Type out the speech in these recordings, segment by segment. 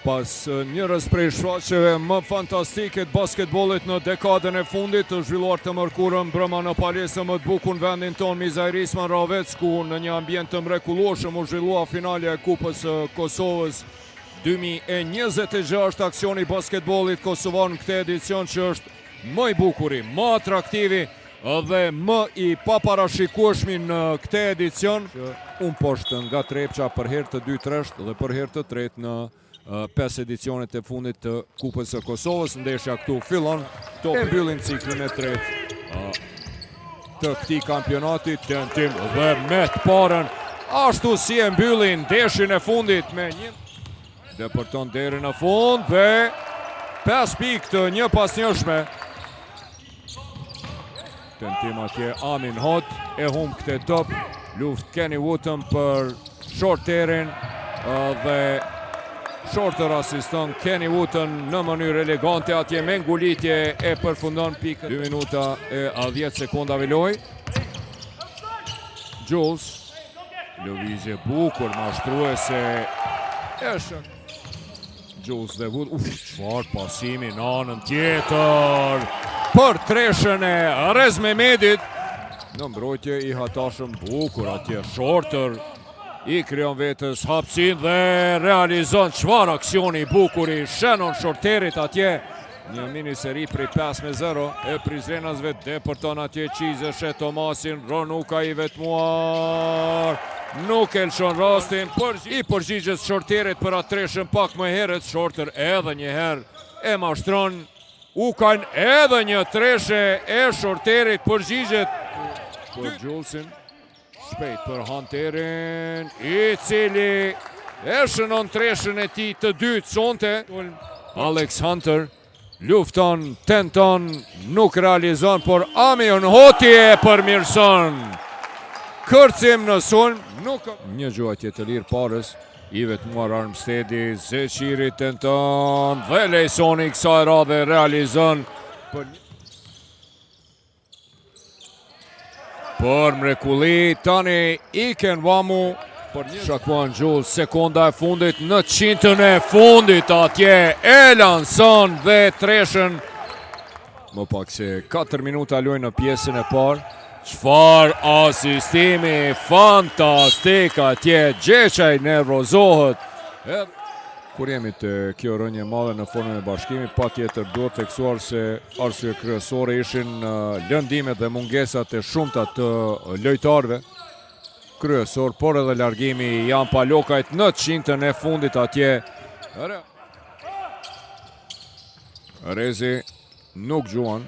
Pas njërës prej shfaqeve më fantastike të basketbolit në dekadën e fundit, të zhvilluar të mërkurën brëma në palesën më të bukur në vendin tonë Mizajris Manravec, ku në një ambient të mrekullueshëm u zhvillua finalja e Kupës Kosovës 2026, aksioni basketbolit kosovar në këtë edicion që është më i bukuri, më atraktivi dhe më i paparashikueshmi në këtë edicion. Unë poshtë nga Trepqa për herë të 2-3 dhe për herë të 3 në 5 edicionet e fundit të Kupës së Kosovës. Ndeshja këtu fillon, to mbyllin ciklin e 3 të këtij kampionati, tentim dhe me të parën ashtu si e mbyllin ndeshjen e fundit me një depërton deri në fund dhe 5 pikë të një pasnjëshme. Tentim atje Amin Hot e humb këtë top, luft Kenny Wooten për shorterin dhe Shorter asiston Kenny Wooten në mënyrë elegante atje me ngulitje e përfundon pikën. 2 minuta e 10 sekondave loj. Jules, lëvizje bukur, mashtruese Eshen. Jules dhe Wood, çfarë pasimi në anën tjetër për treshën e Rez Mehmedit. Në mbrojtje i hatashëm bukur atje Shorter. I krijon vetës hapësin dhe realizon çfarë aksioni i bukuri Shannon Shorterit atje. Një mini seri prej 5-0 e Prizrenasve depërton atje Qizeshe Tomasin, Ronuka i vetmuar. Nuk e lëshon rastin, i përgjigjes Shorterit për atë treshën pak më herët. Shorter edhe një herë e mashtron Ukan, edhe një treshe e Shorterit përgjigjet për Julesin. Shpejt për Hunterin, i cili e shënon treshën e tij të dytë sonte. Alex Hunter lufton, tenton, nuk realizon, por Amin Hoti e përmirëson. Kërcim në sulm, nuk një gjuajtje të lirë parës, i vetmuar Armstedi, Zeqiri tenton dhe lejsoni kësaj radhe realizon për mrekulli, tani Iken Wamu shakuan Jules, sekonda e fundit në 100-ën e fundit atje e lanson dhe treshën. Më pak se 4 minuta loj në pjesën e parë. Çfarë asistimi fantastik atje, Gjeçaj nervozohet. Kur jemi të kjo rënje madhe në formën e bashkimit, patjetër duhet teksuar se arsye kryesore ishin lëndimet dhe mungesat e shumta të lojtarëve kryesor, por edhe largimi i Jan Palokajt në 100-ën e fundit atje. Rezi nuk gjuan.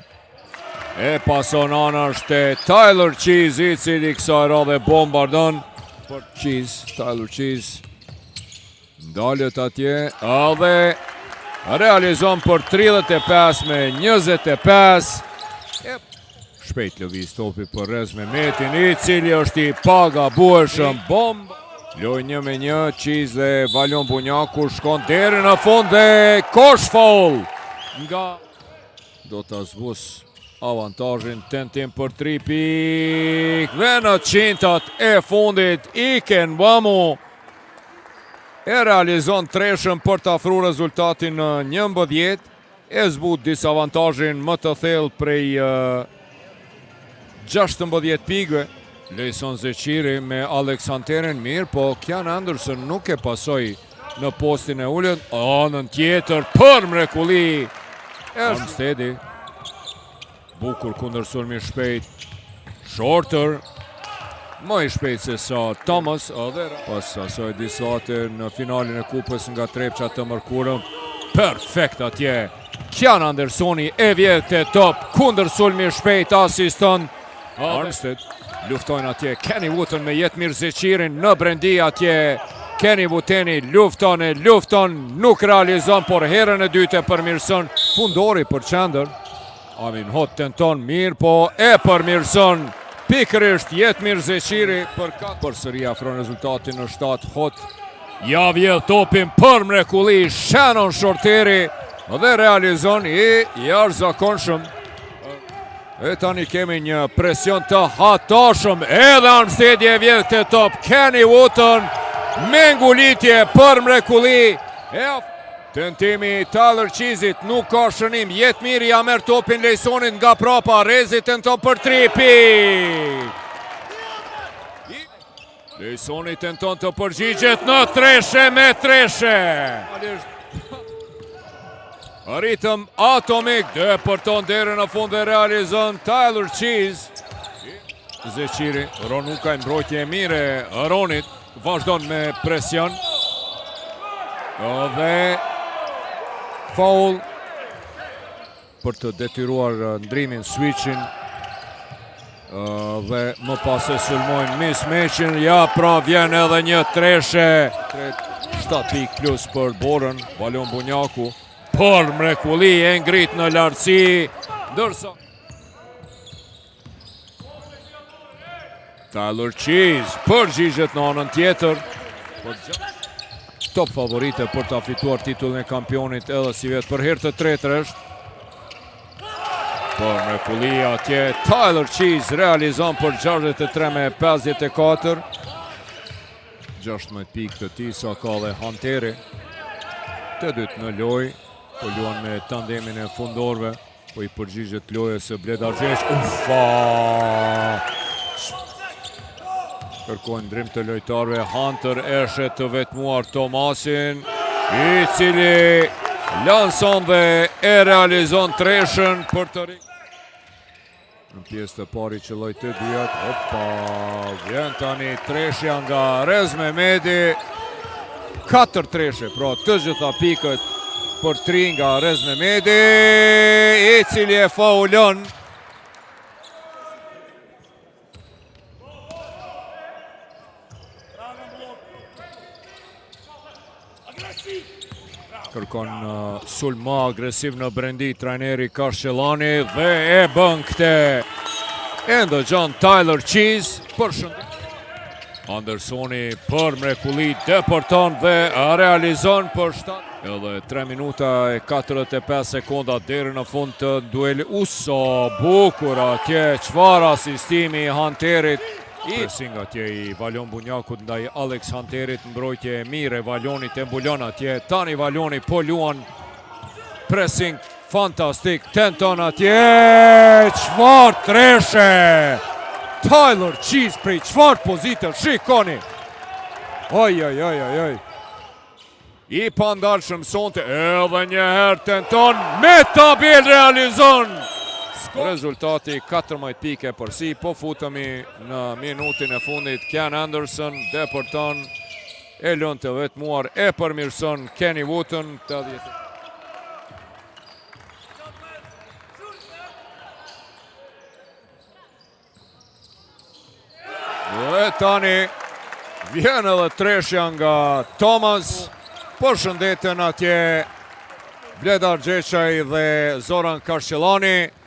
E pason anash te Tyler Cheese, i cili kësaj radhe bombardon për Cheese, Tyler Cheese. Ndalët atje, edhe realizon për 35 me 25. Shpejt lëviz topi për Rez Mehmetin, i cili është i pagabueshëm bomb. Loj 1-1, Qiz dhe Valion Bunjaku shkon deri në fund dhe kosh foul. Nga do të zbus avantazhin, tentim për 3 pikë dhe në 100-at e fundit Iken Wamu e realizon treshën për të afruar rezultatin në 11, e zbut disavantazhin më të thellë prej 16 pikëve. Lejson Zeqiri me Alex Hunterin mirë, po Kian Anderson nuk e pasoi në postin e ullët. Anën tjetër për mrekulli Armstedi. Bukur kundër sulmi shpejt Shorter. Më i shpejt se sa Thomas, pas asoj disate në finalin e kupës nga Trepqa të mërkurëm. Perfekt atje. Kian Andersoni e vjet e top, kundër sulmi shpejt asiston Armstead. Luftojnë atje Kenny Wooten me Jetmir Zeqirin në brendi atje. Kenny Wooteni lufton, nuk realizon, por herën e dytë e përmirëson. Fundori për qendër. Amin Hot tenton mirë, po e përmirëson. Pikërisht Jetmir Zeqiri për sëri afron rezultatin në 7. Hot ja vjedh topin për mrekulli Shannon Shorteri dhe realizon i jashtëzakonshëm. E tani kemi një presion të hatashëm, edhe Armstedi e vjedh të top. Kenny Wooten me ngulitje për mrekulli. Tentimi Tyler Qizit, nuk ka shënim, jetë mirë, ja merr topin Lejsonit nga prapa, Rezi tenton për 3 pik. Lejsoni tenton të përgjigjet në treshe me treshe. Arritëm atomik, depërton derën në fund dhe realizon Tyler Qiz. Zeqiri, Ron nuk ka mbrojtje e mire, Ronit vazhdon me presion. Dhe foul për të detyruar ndrimin, switchin. Dhe më pas e sulmojnë mismatchin, ja pra vjen edhe një treshe. 7 pik plus për Borën, Valon Bunjaku, për mrekulli e ngrit në lartësi, ndërsa Tyler Qiz përgjigjet në anën tjetër. Top favorite për ta fituar titullin e kampionit edhe si vetë për herë të tretë është. Por mrekulli atje, Tyler Qiz realizon për 63 me 54. 16 pik të tij sa ka dhe Hanteri. Të dytë në lojë, po luan me tandemin e fundorëve, po i përgjigjet lojës së Bledar Gjeç. Ufa! Kërkojnë ndrim të lojtarëve, Hunter eshe të vetmuar Tomasin, i cili lanson dhe e realizon treshën për të rikë. Në pjesë të pari që loj të dhjat, opa, vjen tani treshja nga Rez Mehmeti, 4 treshe, pra të gjitha pikët për 3 nga Rez Mehmeti, i cili e faulon. Kërkon sulm më agresiv në brendi trajneri Karshellani dhe e bën këtë. E ndëgjon Tyler Qiz për shëndet. Andersoni për mrekulli deporton dhe realizon për 7. Edhe 3 minuta e 45 sekonda deri në fund të dueli. Uso bukur atje, çfarë asistimi i Hunterit. Pressing atje i Valon Bunjakut ndaj Alex Hunterit, mbrojtje e mire, Valonit e mbulon atje, tani Valoni po luan pressing fantastik, tenton atje, çfarë treshe! Tyler Qiz prej çfarë pozitër, shikoni! Oj. I pandarshëm sonte, edhe një herë tenton, me tabel realizon! Rezultati 14 pike për si, po futemi në minutin e fundit. Ken Anderson deporton, e lën të vetmuar, e përmirëson Kenny Wooten. Dhe tani vjen edhe treshja nga Thomas, përshëndeten atje Bledar Gjeçaj dhe Zoran Karshellani.